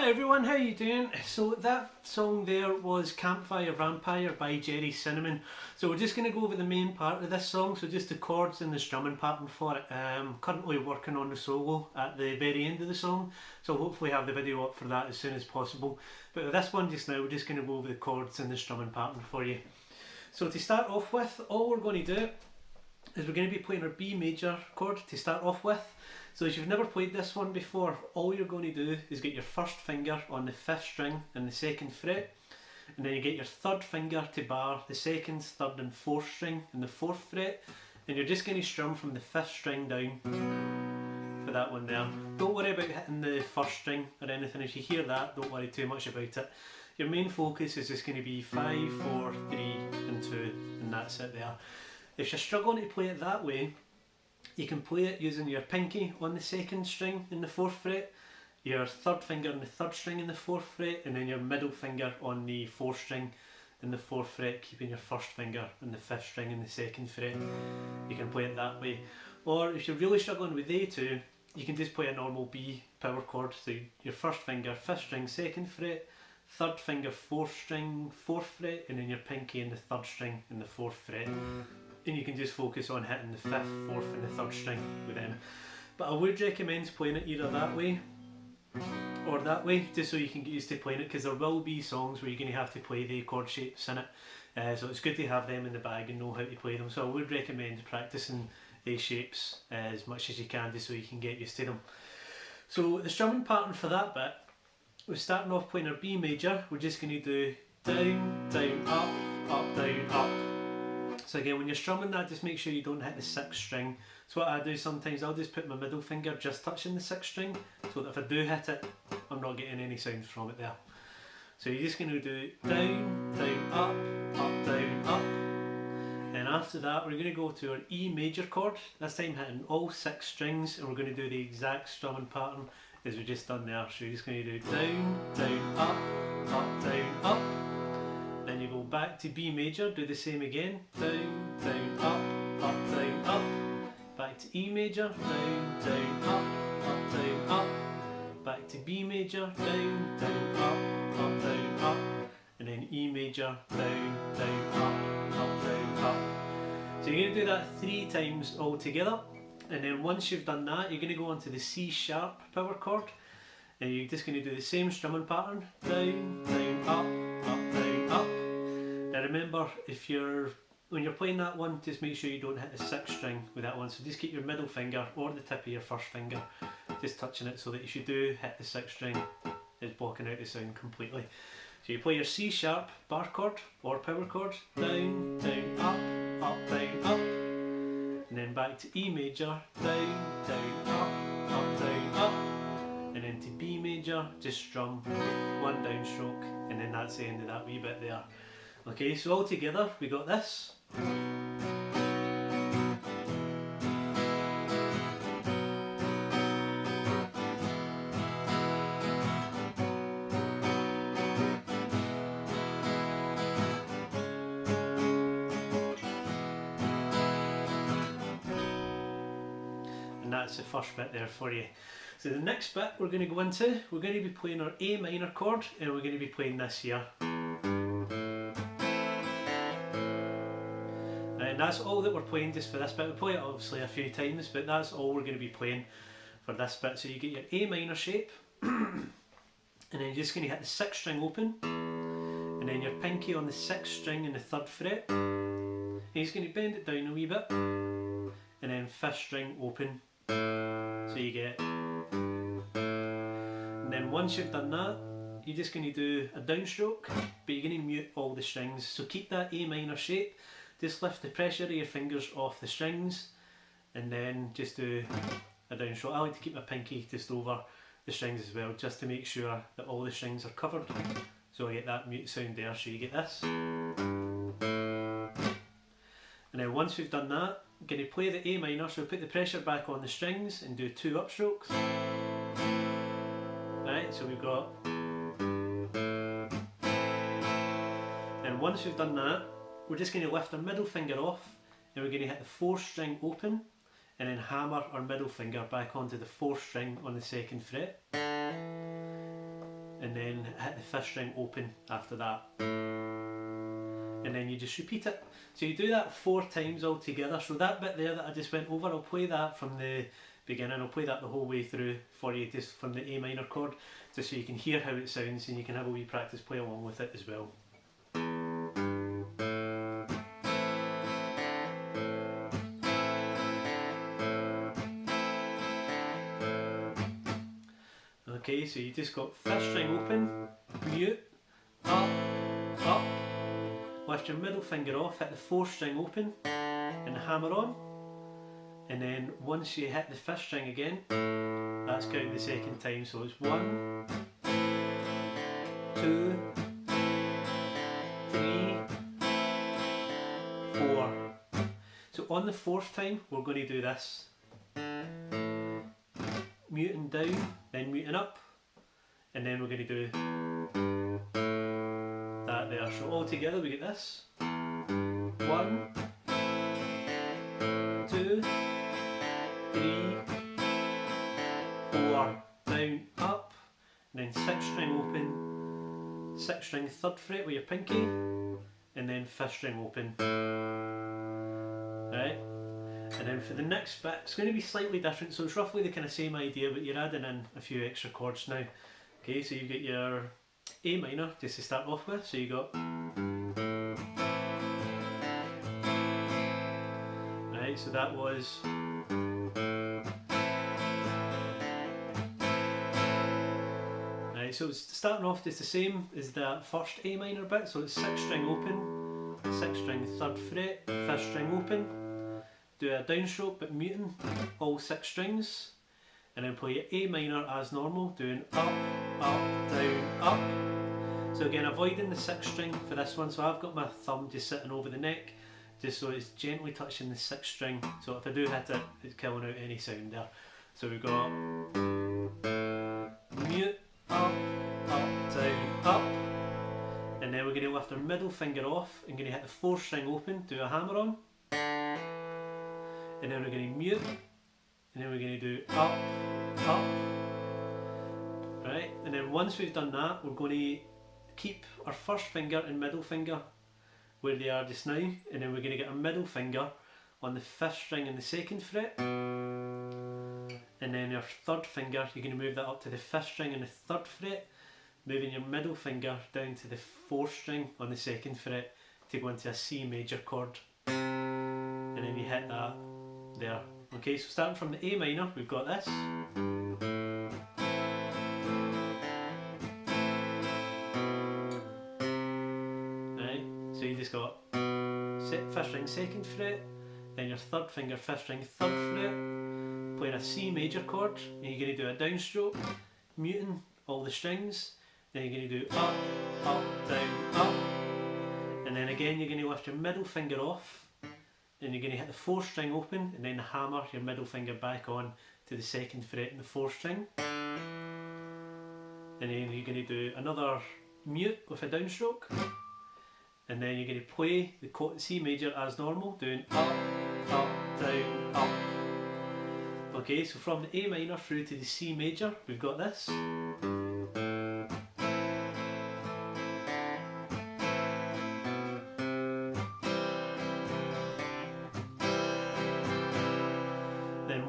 Hi everyone, how you doing? So that song there was Campfire Vampire by Gerry Cinnamon. So we're just going to go over the main part of this song, so just the chords and the strumming pattern for it. Currently working on the solo at the very end of the song, so hopefully have the video up for that as soon as possible. But with this one just now, we're just going to go over the chords and the strumming pattern for you. So to start off with, all we're going to do is we're going to be playing our B major chord to start off with. So if you've never played this one before, all you're going to do is get your first finger on the 5th string and the 2nd fret, and then you get your 3rd finger to bar the 2nd, 3rd and 4th string and the 4th fret, and you're just going to strum from the 5th string down for that one there. Don't worry about hitting the 1st string or anything. If you hear that, don't worry too much about it. Your main focus is just going to be 5, 4, 3 and 2, and that's it there. If you're struggling to play it that way, you can play it using your pinky on the 2nd string in the 4th fret, your 3rd finger on the 3rd string in the 4th fret, and then your middle finger on the 4th string in the 4th fret, keeping your 1st finger on the 5th string in the 2nd fret. You can play it that way. Or if you're really struggling with they two, you can just play a normal B power chord. So your 1st finger 5th string 2nd fret, 3rd finger 4th string 4th fret, and then your pinky in the 3rd string in the 4th fret. And you can just focus on hitting the 5th, 4th and the 3rd string with them. But I would recommend playing it either that way or that way, just so you can get used to playing it, because there will be songs where you're going to have to play the chord shapes in it, so it's good to have them in the bag and know how to play them. So I would recommend practicing these shapes as much as you can, just so you can get used to them. So the strumming pattern for that bit, we're starting off playing our B major. We're just going to do down, down, up, up, down, up. So again, when you're strumming that, just make sure you don't hit the 6th string. So what I do sometimes, I'll just put my middle finger just touching the 6th string, so that if I do hit it, I'm not getting any sounds from it there. So you're just going to do down, down, up, down, up. And after that, we're going to go to our E major chord, this time hitting all 6 strings, and we're going to do the exact strumming pattern as we just done there. So you're just going to do down, down, up, down, up. Then you go back to B major, do the same again, down, down, up, down, up. Back to E major, down, down, up, down, up. Back to B major, down, down, up, down, up. And then E major, down, down, up, down, up. So you're going to do that 3 times all together. And then once you've done that, you're going to go on to the C sharp power chord. And you're just going to do the same strumming pattern, down, down, up, down, up. Now remember, when you're playing that one, just make sure you don't hit the 6th string with that one. So just keep your middle finger or the tip of your 1st finger just touching it, so that if you do hit the 6th string, it's blocking out the sound completely. So you play your C sharp bar chord or power chord, down, down, up, down, up. And then back to E major, down, down, up, down, up. And then to B major, just strum 1 downstroke, and then that's the end of that wee bit there. Okay, so all together we got this. And that's the first bit there for you. So the next bit we're going to go into, we're going to be playing our A minor chord, and we're going to be playing this here. And that's all that we're playing just for this bit. We play it obviously a few times, but that's all we're going to be playing for this bit. So you get your A minor shape, and then you're just going to hit the 6th string open, and then your pinky on the 6th string and the 3rd fret. And you're just going to bend it down a wee bit, and then 5th string open. So you get, and then once you've done that, you're just going to do a downstroke, but you're going to mute all the strings. So keep that A minor shape. Just lift the pressure of your fingers off the strings, and then just do a downstroke. I like to keep my pinky just over the strings as well, just to make sure that all the strings are covered. So I get that mute sound there, so you get this. And then once we've done that, I'm going to play the A minor, so put the pressure back on the strings and do 2 upstrokes. Right, so we've got... And once we've done that, we're just going to lift our middle finger off, and we're going to hit the 4th string open, and then hammer our middle finger back onto the 4th string on the 2nd fret. and then hit the fifth string open after that. And then you just repeat it. So you do that 4 times all together. So that bit there that I just went over, I'll play that from the beginning. I'll play that the whole way through for you, just from the A minor chord, just so you can hear how it sounds and you can have a wee practice play along with it as well. Okay, so you just got fifth string open, mute, up, up, lift your middle finger off, hit the fourth string open and hammer on, and then once you hit the fifth string again, that's counting the second time, so it's 1, 2, 3, 4. So on the fourth time we're going to do this. Muting down, then muting up, and then we're going to do that there. So all together we get this. 1, 2, 3, 4, down, up, and then 6th string open, 6th string 3rd fret with your pinky, and then 5th string open. Right? And then for the next bit, it's going to be slightly different, so it's roughly the kind of same idea, but you're adding in a few extra chords now. Okay, so you get your A minor just to start off with, so you got, right, so that was, right, so it's starting off just the same as that first A minor bit, so it's 6th string open, 6th string 3rd fret, 5th string open. Do a downstroke but muting all 6 strings, and then play your A minor as normal, doing up, up, down, up. So again, avoiding the 6th string for this one, so I've got my thumb just sitting over the neck, just so it's gently touching the 6th string, so if I do hit it, it's killing out any sound there. So we've got mute, up, up, down, up, and then we're going to lift our middle finger off and going to hit the 4th string open, do a hammer on, and then we're going to mute, and then we're going to do up, up, right, and then once we've done that, we're going to keep our first finger and middle finger where they are just now, and then we're going to get a middle finger on the 5th string and the 2nd fret, and then your 3rd finger, you're going to move that up to the 5th string and the 3rd fret, moving your middle finger down to the 4th string on the 2nd fret to go into a C major chord, and then you hit that there. Okay, so starting from the A minor, we've got this. Right, so you just got 5th string 2nd fret, then your 3rd finger 5th string 3rd fret, playing a C major chord, and you're going to do a downstroke, muting all the strings, then you're going to do up, up, down, up, and then again you're going to lift your middle finger off, and you're going to hit the 4th string open and then hammer your middle finger back on to the 2nd fret in the 4th string, and then you're going to do another mute with a downstroke, and then you're going to play the C major as normal, doing up, up, down, up. Okay, so from the A minor through to the C major, we've got this.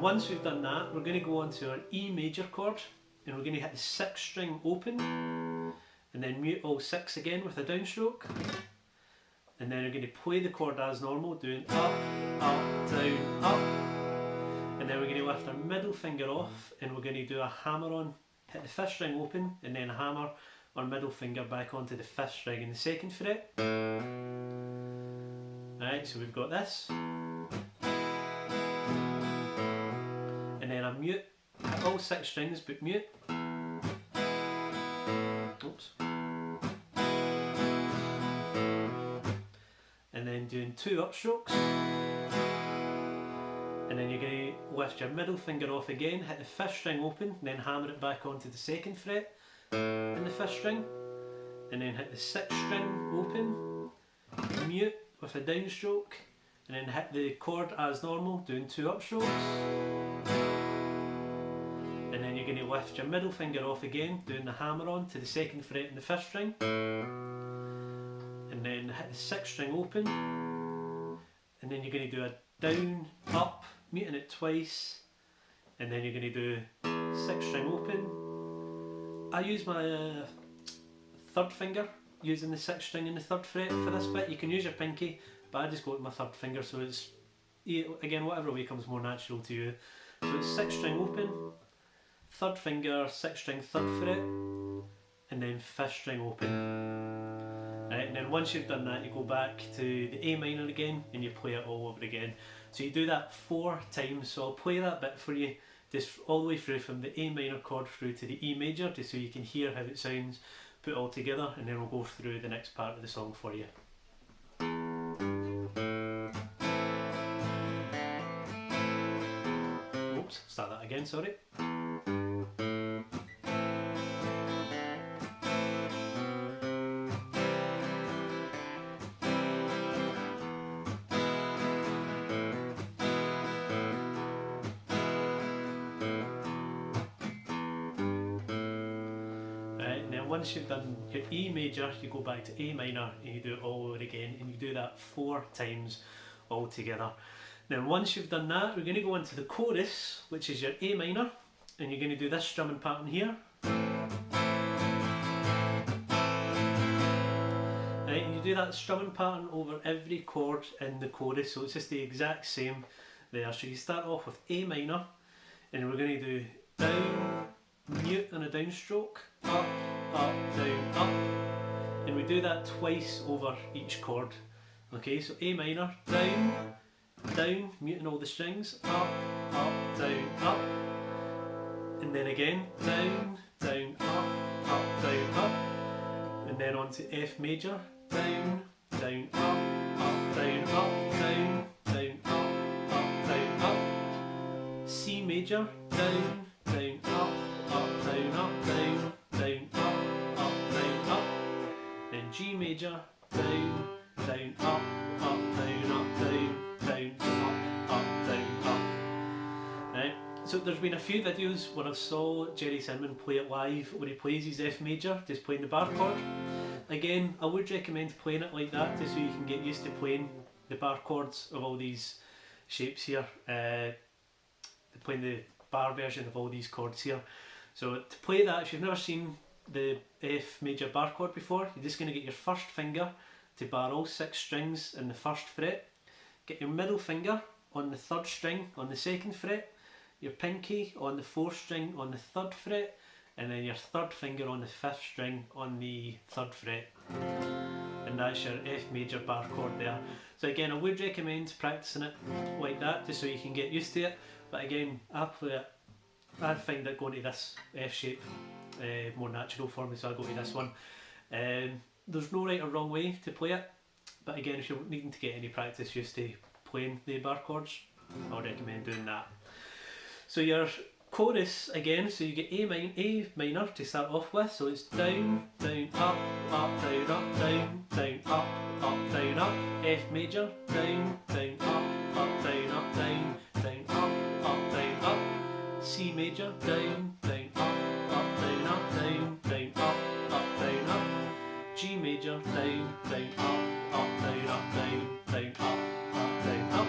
Once we've done that, we're going to go on to our E major chord, and we're going to hit the 6th string open, and then mute all 6 again with a downstroke, and then we're going to play the chord as normal, doing up, up, down, up, and then we're going to lift our middle finger off, and we're going to do a hammer on, hit the 5th string open, and then hammer our middle finger back onto the 5th string in the 2nd fret. Right, so we've got this. And then a mute, hit all 6 strings but mute. Oops. And then doing 2 upstrokes. And then you're going to lift your middle finger off again, hit the 5th string open, and then hammer it back onto the 2nd fret in the 5th string. And then hit the 6th string open, mute with a downstroke, and then hit the chord as normal, doing 2 upstrokes. and then you're going to lift your middle finger off again, doing the hammer on to the 2nd fret in the 1st string, and then hit the 6th string open, and then you're going to do a down, up, muting it twice, and then you're going to do 6th string open. I use my 3rd finger, using the 6th string in the 3rd fret for this bit. You can use your pinky, but I just go with my 3rd finger, so it's, again, whatever way comes more natural to you. So it's 6th string open, 3rd finger, 6th string, 3rd fret, and then 5th string open. Right, and then once you've done that, you go back to the A minor again, and you play it all over again. So you do that 4 times, so I'll play that bit for you, just all the way through from the A minor chord through to the E major, just so you can hear how it sounds put all together, and then we'll go through the next part of the song for you. Oops, start that again, sorry. Once you've done your E major, you go back to A minor and you do it all over again, and you do that 4 times all together. Now once you've done that, we're going to go into the chorus, which is your A minor, and you're going to do this strumming pattern here. Right, and you do that strumming pattern over every chord in the chorus, so it's just the exact same there. So you start off with A minor, and we're going to do down, mute and a downstroke, up, up, down, up, and we do that twice over each chord. Okay, so A minor, down, down, muting all the strings, up, up, down, up, and then again, down, down, up, down, up, and then on to F major, down, down, up, down, up, down, down, up, down, up, C major, down, down, up, down, up, down, down, up, down, up, then G major, down, down, up, down, up, down, down, up, down, up. Right. So there's been a few videos where I saw Gerry Cinnamon play it live, where he plays his F major, just playing the bar chord. Again, I would recommend playing it like that, just so you can get used to playing the bar chords of all these shapes here, playing the bar version of all these chords here. So to play that, if you've never seen the F major bar chord before, you're just going to get your 1st finger to bar all 6 strings in the 1st fret, get your middle finger on the 3rd string on the 2nd fret, your pinky on the 4th string on the 3rd fret, and then your 3rd finger on the 5th string on the 3rd fret. And that's your F major bar chord there. So again, I would recommend practicing it like that, just so you can get used to it. But again, I find it going to this F shape more natural for me, so I go to this one. There's no right or wrong way to play it, but again, if you're needing to get any practice used to playing the bar chords, I would recommend doing that. So your chorus again, so you get A minor to start off with, so it's down, down, up, down, up, down, down, up, down, up, F major, down, down, up, down, up, down, down, up, down, up, C major, down, down, up, down, up, down, down, up, down, up, G major, down, down, up, down, up, down, down, up, down, up,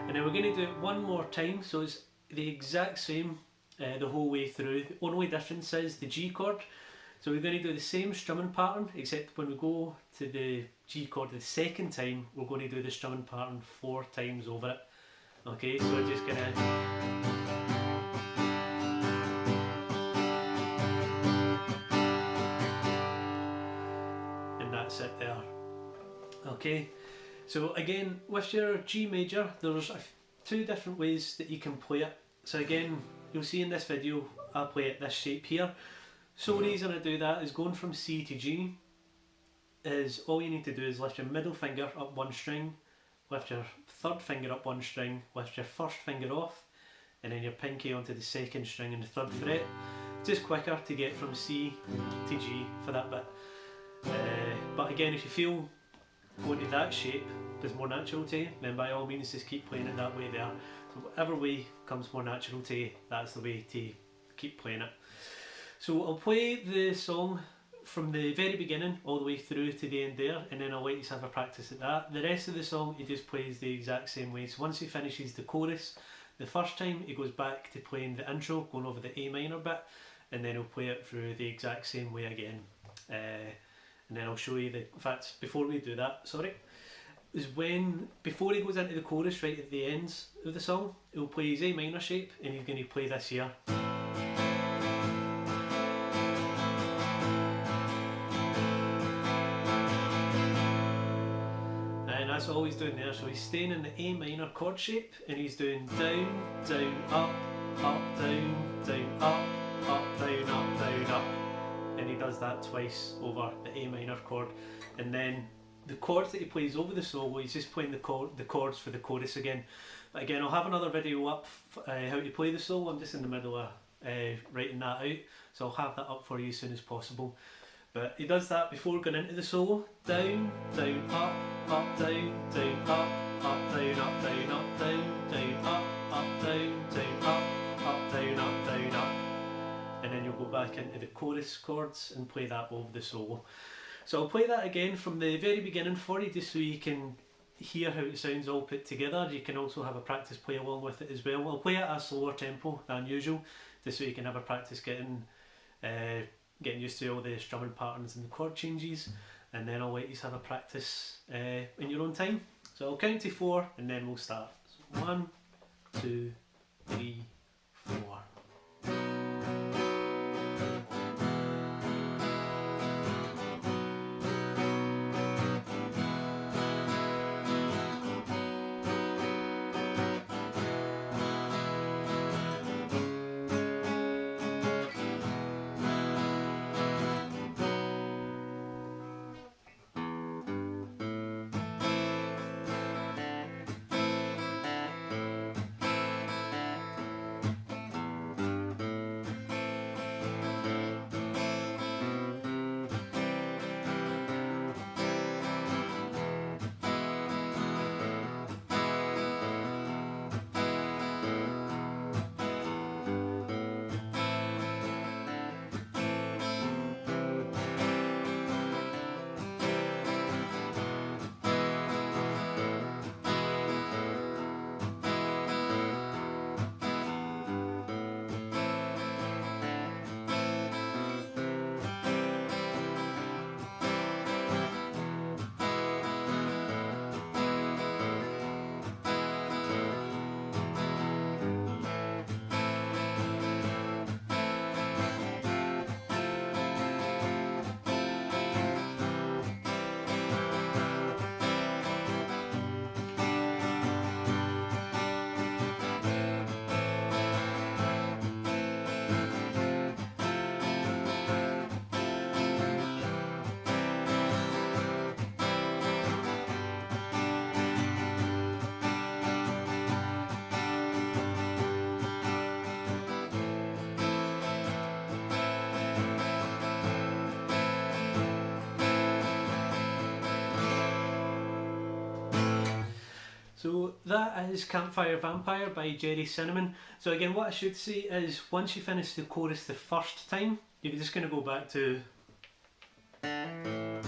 and then we're going to do it one more time, so it's the exact same the whole way through. The only difference is the G chord. So we're going to do the same strumming pattern, except when we go to the G chord the 2nd time, we're going to do the strumming pattern 4 times over it. Okay, so we're just going to... and that's it there. Okay, so again, with your G major, there's 2 different ways that you can play it. So again, you'll see in this video, I play it this shape here. So the reason I do that is going from C to G is all you need to do is lift your middle finger up 1 string, lift your 3rd finger up 1 string, lift your 1st finger off, and then your pinky onto the 2nd string in the 3rd fret. Just quicker to get from C to G for that bit. But again, if you feel going to that shape is more natural to you, then by all means just keep playing it that way there. So whatever way comes more natural to you, that's the way to keep playing it. So I'll play the song from the very beginning all the way through to the end there, and then I'll let you have a practice at that. The rest of the song he just plays the exact same way. So once he finishes the chorus the first time, he goes back to playing the intro, going over the A minor bit, and then he'll play it through the exact same way again. And then I'll show you in fact, before we do that, is before he goes into the chorus right at the ends of the song, he'll play his A minor shape, and he's going to play this here. And that's all he's doing there. So he's staying in the A minor chord shape, and he's doing down, down, up, up, down, down, up, up, down, up, down, up. And he does that twice over the A minor chord. And then the chords that he plays over the solo, he's just playing the chords for the chorus again. But again, I'll have another video up how to play the solo. I'm just in the middle of writing that out, so I'll have that up for you as soon as possible. But he does that before going into the solo. Down, down, up, up, down, down, up, up, down, up, down, up, down, down, up, down, down, up, down, up, down, up. And then you'll go back into the chorus chords and play that over the solo. So I'll play that again from the very beginning for you, just so you can hear how it sounds all put together. You can also have a practice play along with it as well. I'll play it at a slower tempo than usual, just so you can have a practice getting used to all the strumming patterns and the chord changes, and then I'll let you have a practice in your own time. So I'll count to 4 and then we'll start. So 1, 2, 3, 4. So that is Campfire Vampire by Gerry Cinnamon. So again, what I should say is, once you finish the chorus the first time, you're just going to go back to and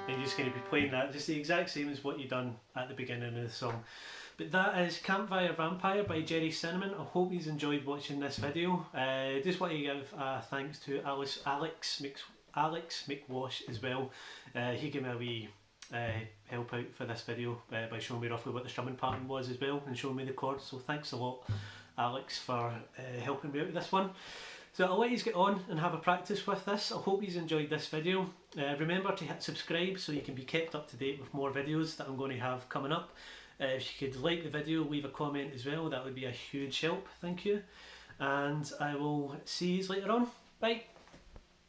you're just going to be playing that just the exact same as what you've done at the beginning of the song. But that is Campfire Vampire by Gerry Cinnamon. I hope you've enjoyed watching this video. Just want to give thanks to Alex McWash as well. He gave me a wee help out for this video by showing me roughly what the strumming pattern was as well, and showing me the chords. So thanks a lot, Alex, for helping me out with this one. So I'll let you get on and have a practice with this. I hope you've enjoyed this video. Remember to hit subscribe so you can be kept up to date with more videos that I'm going to have coming up. If you could like the video, leave a comment as well, that would be a huge help, thank you. And I will see you later on. Bye.